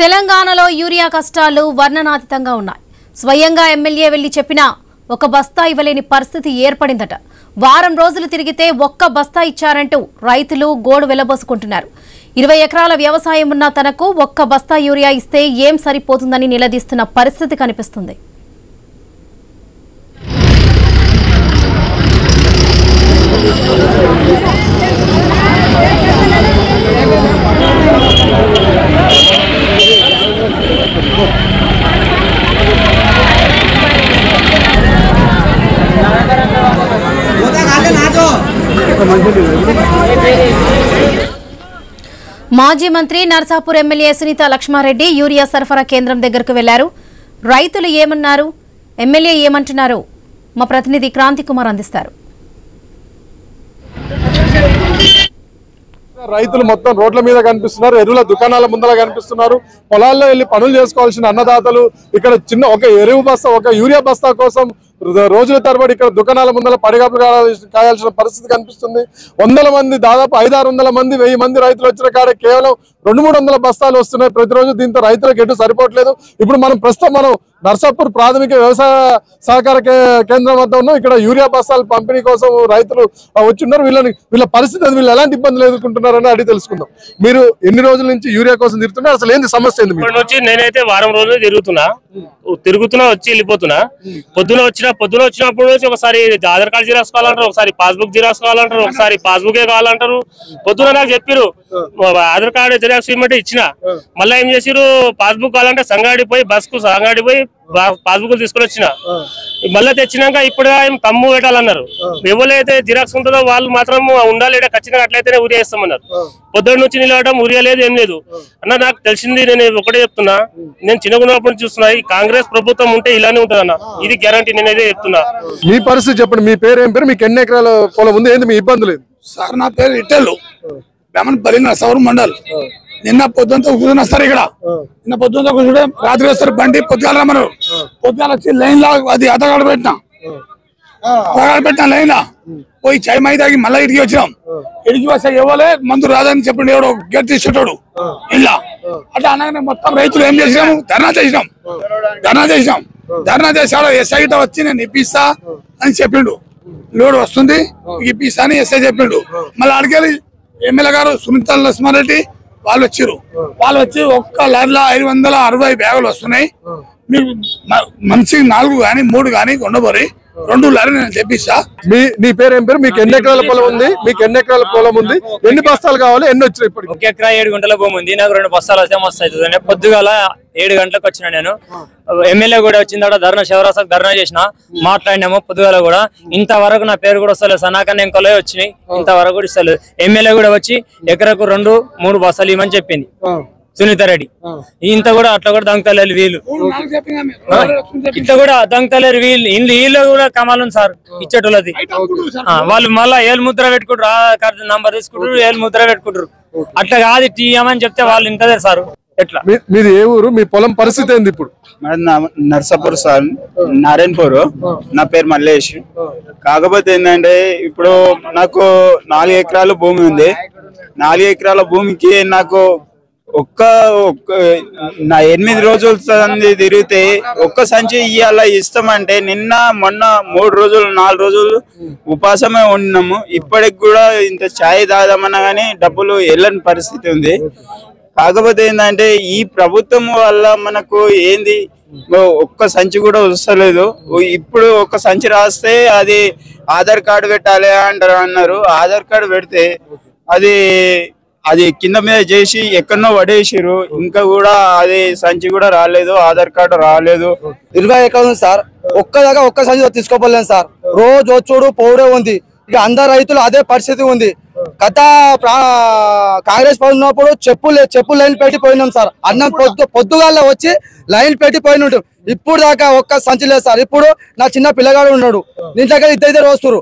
తెలంగాణలో యూరియా కష్టాలు వర్ణనాతీతంగా ఉన్నాయి. స్వయంగా ఎమ్మెల్యే వెళ్లి చెప్పినా ఒక బస్తా ఇవ్వలేని పరిస్థితి ఏర్పడిందట. వారం రోజులు తిరిగితే ఒక్క బస్తా ఇచ్చారంటూ రైతులు గోడు వెలబోసుకుంటున్నారు. 20 ఎకరాల వ్యవసాయం ఉన్న తనకు ఒక్క బస్తా యూరియా ఇస్తే ఏం సరిపోతుందని నిలదీస్తున్న పరిస్థితి కనిపిస్తుంది. మాజీ మంత్రి నర్సాపూర్ ఎమ్మెల్యే సునీత లక్ష్మారెడ్డి యూరియా సరఫరా కేంద్రం దగ్గరకు వెళ్లారు. రైతులు ఏమన్నారు, ఎమ్మెల్యే ఏమంటున్నారు, మా ప్రతినిధి క్రాంతి కుమార్ అందిస్తారు. రైతులు మొత్తం రోడ్ల మీద కనిపిస్తున్నారు, ఎరువుల దుకాణాల ముందర కనిపిస్తున్నారు. పొలాల్లో వెళ్లి పనులు చేసుకోవాల్సిన అన్నదాతలు ఇక్కడ చిన్న ఒక ఎరువు బస్తా, ఒక యూరియా బస్తా కోసం రోజుల తరబడి ఇక్కడ దుకాణాల ముందర పడిగాపులు కాయాల్సిన పరిస్థితి కనిపిస్తుంది. వందల మంది, దాదాపు 500-600 మంది, 1000 మంది రైతులు వచ్చిన కాడే కేవలం 200-300 బస్తాలు వస్తున్నాయి ప్రతిరోజు. దీంతో రైతులకు ఎటు సరిపోవట్లేదు. ఇప్పుడు మనం నర్సాపూర్ ప్రాథమిక వ్యవసాయ సహకార కేంద్రం వద్ద ఉన్నాం. ఇక్కడ యూరియా బస్తాలు పంపిణీ కోసం రైతులు వచ్చిన్నారు. వీళ్ళ పరిస్థితి, వీళ్ళు ఎలాంటి ఇబ్బందులు ఎదుర్కొంటున్నారని అడిగి తెలుసుకుందాం. మీరు ఎన్ని రోజుల నుంచి యూరియా కోసం తిరుగుతున్నారు, అసలు ఏంది సమస్య? నేనైతే వారం రోజులు తిరుగుతున్నా వచ్చి వెళ్ళిపోతున్నా. పొద్దున వచ్చినప్పుడు ఒకసారి ఆధార్ కార్డు జిరాక్స్ కావాలంటారు, ఒకసారి పాస్బుక్ జిరాక్స్ కావాలంటారు, ఒకసారి పాస్బుకే కావాలంటారు. పొద్దున నాకు చెప్పారు ఆధార్ కార్డు జిరాక్స్ ఇవ్వమంటే ఇచ్చిన. మళ్ళీ ఏం చేసిరు, పాస్బుక్ కావాలంటే సంగాడి పోయి పాస్బుక్ తీసుకొని వచ్చిన. మళ్ళీ తెచ్చినాక ఇప్పుడు ఏం తమ్ము పెట్టాలన్నారు. ఎవరైతే జిరాక్స్ ఉంటుందో వాళ్ళు మాత్రం ఉండాలి, ఖచ్చితంగా అట్లయితేనే ఊరియా ఇస్తామన్నారు. పొద్దున్న నుంచి నిలవడం ఊరియా లేదు, ఏం లేదు అన్న. నాకు తెలిసింది, నేను ఒకటే చెప్తున్నా, నేను చిన్నగున్నప్పటి నుంచి చూస్తున్నా, ఈ కాంగ్రెస్ ప్రభుత్వం ఉంటే ఇలానే ఉంటుంది అన్న, ఇది గ్యారంటీ. నేనైతే చెప్తున్నా. మీ పరిస్థితి చెప్పండి. మీ పేరు ఏం పేరు, మీకు ఎన్ని ఎకరాల పొలం ఉంది, ఏంది మీ ఇబ్బంది? లేదు సార్, నా పేరు ఇట్టెల్లు బ్రాహ్మణపల్లి, నర్సాపూర్ మండల్. నిన్న పొద్దుంతా కూర్చొని వస్తారు ఇక్కడ. నిన్న పొద్దుంతా కూర్చుంటే రాత్రి వస్తారు బండి. పొద్దుగాల రమ్మన్నారు. పొద్దుగాల వచ్చి లైన్ లా అది అతగాడు పెట్టినా లైన్ లా పోయి చాయ్ మై తాగి మళ్ళీ ఇడికి వచ్చినాం. ఇడికి వస్తే ఇవ్వలే, మందు రాదని చెప్పిండు ఎవడో గేట్ తీసేటోడు ఇలా. అట్లా అనగానే మొత్తం రైతులు ఏం చేసినాము, ధర్నా చేసాడు. ఎస్ఐ గిట్ట వచ్చి నేను ఇప్పిస్తా అని చెప్పిండు. లోడ్ వస్తుంది ఇప్పిస్తా అని ఎస్ఐ చెప్పిండు. మళ్ళీ అడిగేది ఎమ్మెల్యే గారు సునీత లక్ష్మారెడ్డి వాళ్ళు వచ్చారు. వాళ్ళు వచ్చి ఒక్క లారీలో 560 బ్యాగులు వస్తున్నాయి. మీకు మనిషికి 4 కానీ 3 కానీ ఉండబోరి 2 లారీలు నేను తెప్పిస్తా. నీ పేరు ఏం పేరు, మీకు ఎన్ని ఎకరాల పొలం ఉంది, ఎన్ని బస్తాలు కావాలి, ఎన్ని వచ్చినాయి? ఇప్పుడు 1 ఎకరా 7 గుంటల భూమి ఉంది. నాకు 2 బస్తాలు వస్తే మస్తు అవుతుంది. పొద్దుగాల 7 గంటలకు వచ్చిన నేను. ఎమ్మెల్యే కూడా వచ్చిన తర్వాత శివరాసకు ధర్నా చేసిన, మాట్లాడినాము. పొద్దుగాల కూడా ఇంతవరకు నా పేరు కూడా వస్తలేదు. సనాకన్నా ఇంకోలే వచ్చినాయి, ఇంతవరకు కూడా ఇస్తలేదు. ఎమ్మెల్యే కూడా వచ్చి ఎకరకు 2-3 బస్తాలు ఇవ్వమని చెప్పింది సునీత రెడ్డి. ఇంత కూడా అట్లా కూడా దంగతలేరు వీళ్ళు, ఇట్లా కూడా దంగతలేరు వీళ్ళు. వీళ్ళు కూడా కమాలు సార్ ఇచ్చేటోళ్ళది. వాళ్ళు మళ్ళా ఏలు ముద్ర పెట్టుకుంటారు, ఆధార్ కార్డు నంబర్ తీసుకుంటారు, ఏలు ముద్ర పెట్టుకుంటారు. అట్లా కాదు తీయమని చెప్తే వాళ్ళు ఇంతదే సార్. ఎట్లా? మీది ఏ ఊరు, మీ పొలం పరిస్థితి ఏంది ఇప్పుడు? నర్సాపూర్ సార్, నారాయణపూర్. నా పేరు మల్లేష్. కాకపోతే ఏంటంటే ఇప్పుడు నాకు 4 ఎకరాల భూమి ఉంది. 4 ఎకరాల భూమికి నాకు నా 8 రోజులు తిరిగితే ఒక్క సంచి ఇయ్యాల ఇస్తామంటే నిన్న మొన్న 3 రోజులు 4 రోజులు ఉపాసమే ఉన్నాము. ఇప్పటికి కూడా ఇంత ఛాయ్ తాగమన్నా కానీ డబ్బులు వెళ్ళని పరిస్థితి ఉంది. కాకపోతే ఏంటంటే ఈ ప్రభుత్వం వల్ల మనకు ఏంది, ఒక్క సంచి కూడా వస్తలేదు. ఇప్పుడు ఒక సంచి రాస్తే అది ఆధార్ కార్డు పెట్టాలి అన్నారు. ఆధార్ కార్డు పెడితే అది కింద మీద చేసి ఎక్కడనో పడేసిరు. ఇంకా కూడా అది సంచి కూడా రాలేదు, ఆధార్ కార్డు రాలేదు. 20 ఎకరాలు సార్, ఒక్క సంచి తీసుకోపోలేదు సార్. రోజు వచ్చుడు పోవడే ఉంది. ఇక అందరు రైతులు అదే పరిస్థితి ఉంది. గత కాంగ్రెస్ ఉన్నప్పుడు చెప్పులు లైన్ పెట్టిపోయినాం సార్. అన్నం పొద్దుగాల వచ్చి లైన్ పెట్టిపోయిన ఉంటాం. ఇప్పుడు దాకా ఒక్క సంచి లేదు సార్. ఇప్పుడు నా చిన్న పిల్లగాడు ఉన్నాడు, నీ దగ్గర 2 వస్తున్నారు.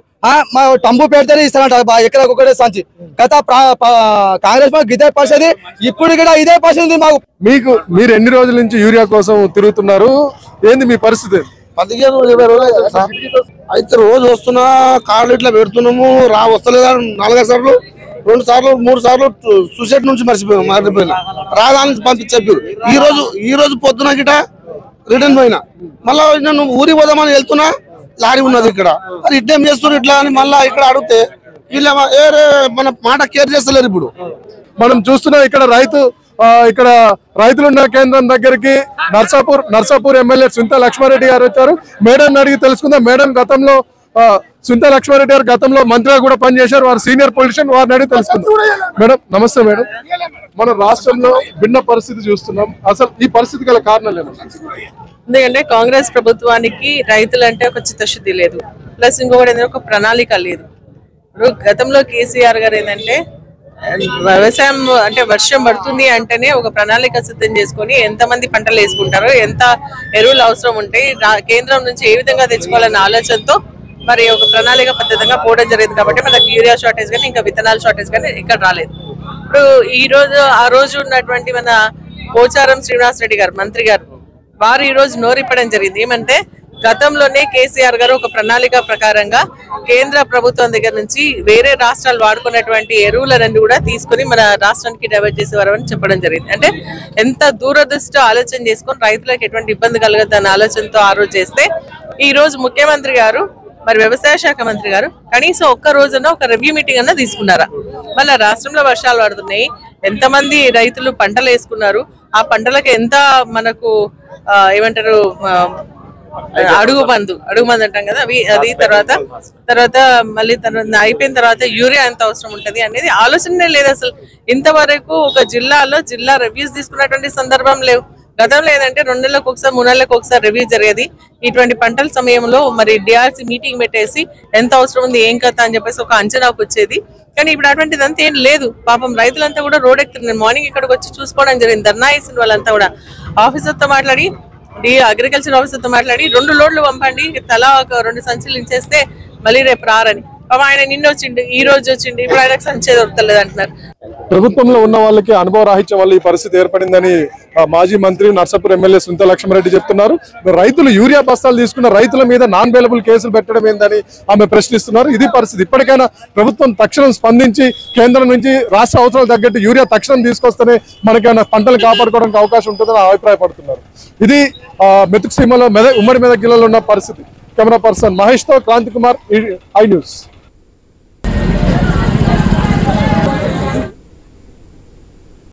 మా టంబు పెడితేనే ఇస్తానంట ఎకరాకు ఒకటే సంచి. గత కాంగ్రెస్ ఇదే పరిస్థితి, ఇప్పుడు కూడా ఇదే పరిస్థితి మాకు. మీరు ఎన్ని రోజుల నుంచి యూరియా కోసం తిరుగుతున్నారు, ఏంది మీ పరిస్థితి? 15-20 రోజులు సార్. అయితే రోజు వస్తున్నా, కార్లు ఇట్లా పెడుతున్నాము, వస్తలేదు 4 సార్లు. 2 సార్లు 3 సార్లు సూసైడ్ నుంచి మారిపోయినా రాగానికి పంపించారు. ఈ రోజు పొద్దున గిట రిటర్న్ పోయినా మళ్ళా నేను ఊరికి పోదామని వెళ్తున్నా లారీ ఉన్నది ఇక్కడ మరి ఇట్లేం చేస్తున్నారు ఇట్లా అని మళ్ళా ఇక్కడ అడిగితే వీళ్ళ మన మాట కేర్ చేస్తలేరు. ఇప్పుడు మనం చూస్తున్నాం ఇక్కడ రైతులున్న కేంద్రం దగ్గరికి నర్సాపూర్ ఎమ్మెల్యే సునీతా లక్ష్మారెడ్డి గారు వచ్చారు. మేడం అడిగి తెలుసుకుందాం. మేడం గతంలో సునీతా లక్ష్మారెడ్డి గారు గతంలో మంత్రిగా కూడా పనిచేశారు. వారు సీనియర్ పొలిటీషియన్, వారిని అడిగి తెలుసుకుందాం. మేడం నమస్తే. మేడం, మన రాష్ట్రంలో భిన్న పరిస్థితి చూస్తున్నాం. అసలు ఈ పరిస్థితి గల కారణాలు ఏమన్నా? ఎందుకంటే కాంగ్రెస్ ప్రభుత్వానికి రైతులంటే ఒక చిత్తశుద్ధి లేదు, ప్లస్ ఇంకొకటి ఏంటంటే ఒక ప్రణాళిక లేదు. ఇప్పుడు గతంలో కేసీఆర్ గారు ఏంటంటే వ్యవసాయం అంటే వర్షం పడుతుంది అంటేనే ఒక ప్రణాళిక సిద్ధం చేసుకొని ఎంతమంది పంటలు వేసుకుంటారో, ఎంత ఎరువులు అవసరం ఉంటాయి, కేంద్రం నుంచి ఏ విధంగా తెచ్చుకోవాలన్న ఆలోచనతో మరి ఒక ప్రణాళిక పద్ధతిగా పోవడం జరిగింది. కాబట్టి మనకి యూరియా షార్టేజ్ కానీ ఇంకా విత్తనాల షార్టేజ్ కానీ ఇక్కడ రాలేదు. ఇప్పుడు ఆ రోజు ఉన్నటువంటి మన పోచారం శ్రీనివాస్ రెడ్డి గారు మంత్రి గారు వారు ఈ రోజు నోరిప్పడం జరిగింది. ఏమంటే గతంలోనే కేసీఆర్ గారు ఒక ప్రణాళిక ప్రకారంగా కేంద్ర ప్రభుత్వం దగ్గర నుంచి వేరే రాష్ట్రాలు వాడుకున్నటువంటి ఎరువులన్నీ కూడా తీసుకుని మన రాష్ట్రానికి డైవర్ట్ చేసేవారు అని చెప్పడం జరిగింది. అంటే ఎంత దూరదృష్టి ఆలోచన చేసుకొని రైతులకు ఎటువంటి ఇబ్బంది కలగదన్న ఆలోచనతో ఆ రోజు చేస్తే ఈ రోజు ముఖ్యమంత్రి గారు మరి వ్యవసాయ శాఖ మంత్రి గారు కనీసం ఒక్క రోజున ఒక రివ్యూ మీటింగ్ అన్న తీసుకున్నారా? మళ్ళీ రాష్ట్రంలో వర్షాలు పడుతున్నాయి, ఎంతమంది రైతులు పంటలు వేసుకున్నారు, ఆ పంటలకు ఎంత మనకు ఏమంటారు అడుగు మందు అంటాం కదా అది తర్వాత మళ్ళీ అయిపోయిన తర్వాత యూరియా ఎంత అవసరం ఉంటది అనేది ఆలోచనే లేదు అసలు. ఇంతవరకు ఒక జిల్లా రివ్యూస్ తీసుకున్నటువంటి సందర్భం లేవు. గతంలో ఏదంటే 2 నెలలకు ఒకసారి 3 నెలలకు ఒకసారి రివ్యూ జరిగేది. ఇటువంటి పంటల సమయంలో మరి డిఆర్సీ మీటింగ్ పెట్టేసి ఎంత అవసరం ఉంది ఏం కథ అని చెప్పేసి ఒక అంచనాకు వచ్చేది. కానీ ఇప్పుడు అటువంటిది అంతా ఏం లేదు. పాపం రైతులంతా కూడా రోడ్ ఎక్కుతున్నారు. నేను మార్నింగ్ ఇక్కడికి వచ్చి చూసుకోవడం జరిగింది. ధర్నా వేసిన వాళ్ళంతా కూడా ఆఫీసర్తో మాట్లాడి అగ్రికల్చర్ ఆఫీసర్తో మాట్లాడి 2 లోడ్లు పంపండి, తలా ఒక 2 సంచులు ఇచ్చేస్తే మళ్ళీ రేపు రారని. ఆయన నిన్న వచ్చిండు, ఈ రోజు వచ్చిండు, ఇప్పుడు ఆయనకు సంచే దొరకలేదు అంటున్నారు. ప్రభుత్వంలో ఉన్న వాళ్ళకి అనుభవ రాహిత్యం వల్ల ఈ పరిస్థితి ఏర్పడిందని మాజీ మంత్రి నర్సాపూర్ ఎమ్మెల్యే సునీతా లక్ష్మారెడ్డి చెప్తున్నారు. రైతులు యూరియా బస్తాలు తీసుకున్న రైతుల మీద నాన్ అవైలబుల్ కేసులు పెట్టడం ఏందని ఆమె ప్రశ్నిస్తున్నారు. ఇది పరిస్థితి. ఇప్పటికైనా ప్రభుత్వం తక్షణం స్పందించి కేంద్రం నుంచి రాష్ట్ర అవసరాలు తగ్గట్టు యూరియా తక్షణం తీసుకొస్తేనే మనకైనా పంటలు కాపాడుకోవడానికి అవకాశం ఉంటుందని అభిప్రాయపడుతున్నారు. ఇది మెతుకు సీమలో ఉమ్మడి మెదక్ జిల్లాలో ఉన్న పరిస్థితి. కెమెరా పర్సన్ మహేష్ తో క్రాంతి కుమార్, ఐ న్యూస్.